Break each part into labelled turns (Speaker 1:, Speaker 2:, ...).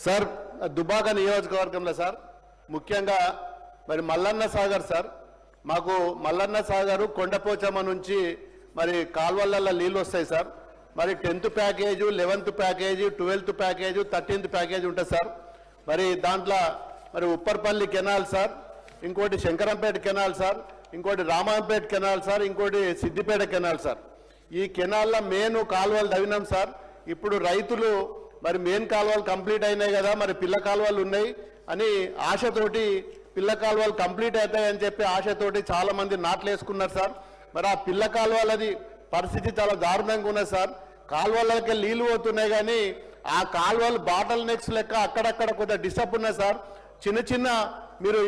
Speaker 1: Sir Dubbaka నియోజకవర్గంలో sir ముఖ్యంగా మరి మల్లన్న సాగర్ సార్ మాకు మల్లన్న సాగర్ కొండపోచమ్మ నుంచి మరి కాల్వలలో నీళ్ళు వస్తాయి సార్. మరి 10th package 11th package 12th package 13th package ఉంటుంది సార్. మరి దాంట్లో మరి ఉప్పర్పల్లి కెనాల్ సార్, ఇంకోటి శంకరంపేట కెనాల్ సార్, ఇంకోటి రామాయంపేట కెనాల్ సార్, ఇంకోటి సిద్దిపేట కెనాల్ సార్. ఈ కెనాల్లో మెయిన్ కాలువలు తవ్వినాం సార్. ఇప్పుడు రైతులు మరి మెయిన్ కాలువలు కంప్లీట్ అయినాయి కదా, మరి పిల్ల కాలువలు ఉన్నాయి అని ఆశతోటి పిల్ల కాలువలు కంప్లీట్ అవుతాయని చెప్పి ఆశతోటి చాలా మంది నాట్లు వేసుకున్నారు సార్. మరి ఆ పిల్ల కాలువలది పరిస్థితి చాలా దారుణంగా ఉన్నది సార్. కాలువలకి నీళ్లు పోతున్నాయి కానీ ఆ కాలువలు బాటల్ నెక్స్ లెక్క అక్కడక్కడ కొద్దిగా డిస్టర్బ్ ఉన్నాయి సార్. చిన్న చిన్న మీరు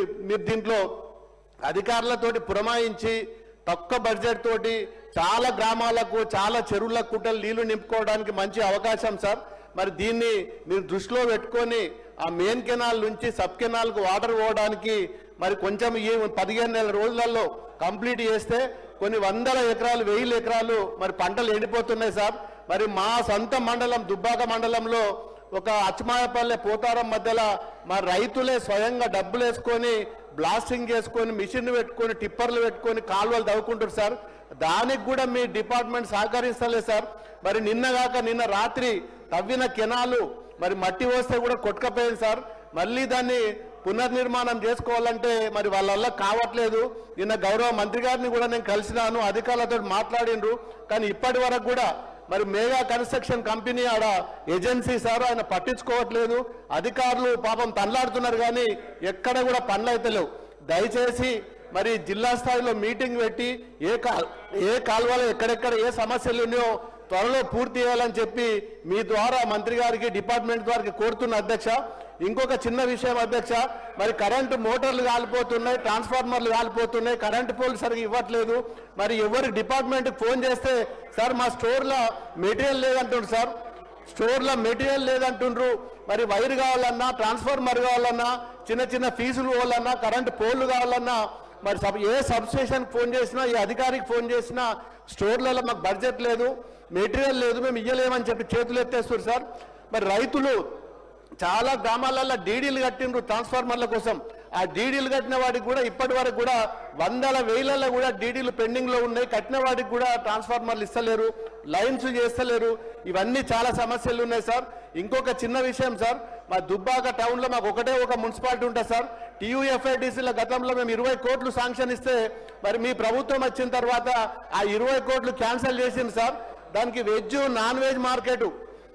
Speaker 1: దీంట్లో అధికారులతోటి పురమాయించి తక్కువ బడ్జెట్ తోటి చాలా గ్రామాలకు చాలా చెరువుల కుట్టలు నీళ్లు నింపుకోవడానికి మంచి అవకాశం సార్. మరి దీన్ని మీరు దృష్టిలో పెట్టుకొని ఆ మెయిన్ కెనాల్ నుంచి సబ్ కెనాల్కు వాటర్ పోవడానికి మరి కొంచెం ఈ 15 రోజులలో కంప్లీట్ చేస్తే కొన్ని 100 ఎకరాలు 1000 ఎకరాలు మరి పంటలు ఎండిపోతున్నాయి సార్. మరి మా సొంత మండలం దుబ్బాక మండలంలో ఒక అచ్చమాయపల్లె పోతారం మధ్యలో మా రైతులే స్వయంగా డబ్బులు వేసుకొని బ్లాస్టింగ్ చేసుకొని మిషన్ పెట్టుకొని టిప్పర్లు పెట్టుకొని కాలువలు తవ్వుకుంటారు సార్. దానికి కూడా మీ డిపార్ట్మెంట్ సహకరిస్తలేదు సార్. మరి నిన్న రాత్రి తవ్విన కెనాలు మరి మట్టి వస్తే కూడా కొట్టుకపోయింది సార్. మళ్ళీ దాన్ని పునర్నిర్మాణం చేసుకోవాలంటే మరి వాళ్ళ వల్ల కావట్లేదు. నిన్న గౌరవ మంత్రి గారిని కూడా నేను కలిసినాను, అధికారులతో మాట్లాడిండ్రు. కానీ ఇప్పటి వరకు కూడా మరి మేఘా కన్స్ట్రక్షన్ కంపెనీ ఆడ ఏజెన్సీ సార్ ఆయన పట్టించుకోవట్లేదు. అధికారులు పాపం తనలాడుతున్నారు కానీ ఎక్కడ కూడా పనులు అయితే లేవు. దయచేసి మరి జిల్లా స్థాయిలో మీటింగ్ పెట్టి ఏ కాలువలో ఎక్కడెక్కడ ఏ సమస్యలు ఉన్నాయో త్వరలో పూర్తి చేయాలని చెప్పి మీ ద్వారా మంత్రి గారికి డిపార్ట్మెంట్ ద్వారా కోరుతున్న అధ్యక్ష. ఇంకొక చిన్న విషయం అధ్యక్ష, మరి కరెంటు మోటార్లు కాలిపోతున్నాయి, ట్రాన్స్ఫార్మర్లు కాలిపోతున్నాయి, కరెంటు పోల్ సరిగ్గా ఇవ్వట్లేదు. మరి ఎవరి డిపార్ట్మెంట్కి ఫోన్ చేస్తే సార్ మా స్టోర్లో మెటీరియల్ లేదంటుండ్రు సార్, స్టోర్లో మెటీరియల్ లేదంటుండ్రు. మరి వైర్ కావాలన్నా ట్రాన్స్ఫార్మర్ కావాలన్నా చిన్న చిన్న ఫీజులు కావాలన్నా కరెంటు పోల్లు కావాలన్నా మరి ఏ సబ్స్టేషన్కి ఫోన్ చేసినా ఏ అధికారికి ఫోన్ చేసినా స్టోర్లలో మాకు బడ్జెట్ లేదు, మెటీరియల్ లేదు, మేము ఇయ్యలేమని చెప్పి చేతులు ఎత్తేస్తారు సార్. మరి రైతులు చాలా గ్రామాలలో డీడీలు కట్టిండ్రు ట్రాన్స్ఫార్మర్ల కోసం. ఆ డీడీలు కట్టిన వాడికి కూడా ఇప్పటి వరకు కూడా 100,000 కూడా డీడీలు పెండింగ్లో ఉన్నాయి. కట్టిన వాడికి కూడా ట్రాన్స్ఫార్మర్లు ఇస్తలేరు, లైన్స్ చేస్తలేరు. ఇవన్నీ చాలా సమస్యలు ఉన్నాయి సార్. ఇంకొక చిన్న విషయం సార్, మా దుబ్బాక టౌన్లో మాకు ఒకటే ఒక మున్సిపాలిటీ ఉంటుంది సార్. TUFIDCల గతంలో మేము 20 కోట్లు శాంక్షన్ ఇస్తే మరి మీ ప్రభుత్వం వచ్చిన తర్వాత ఆ 20 కోట్లు క్యాన్సిల్ చేసింది సార్. దానికి వెజ్ నాన్ వెజ్ మార్కెట్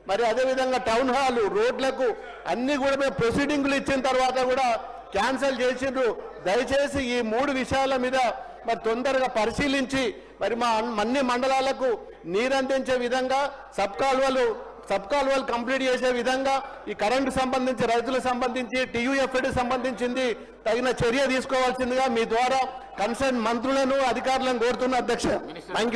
Speaker 1: మరి అదేవిధంగా టౌన్ హాల్ రోడ్లకు అన్ని కూడా మేము ప్రొసీడింగ్లు ఇచ్చిన తర్వాత కూడా క్యాన్సిల్ చేసిండ్రు. దయచేసి ఈ 3 విషయాల మీద మరి తొందరగా పరిశీలించి మరి మా అన్ని మండలాలకు నీరందించే విధంగా సబ్ కాలువలు కంప్లీట్ చేసే విధంగా ఈ కరెంటు సంబంధించి రైతులకు సంబంధించి TUFID సంబంధించింది తగిన చర్య తీసుకోవాల్సిందిగా మీ ద్వారా కన్సర్న్ మంత్రులను అధికారులను కోరుతున్న అధ్యక్ష. Thank you.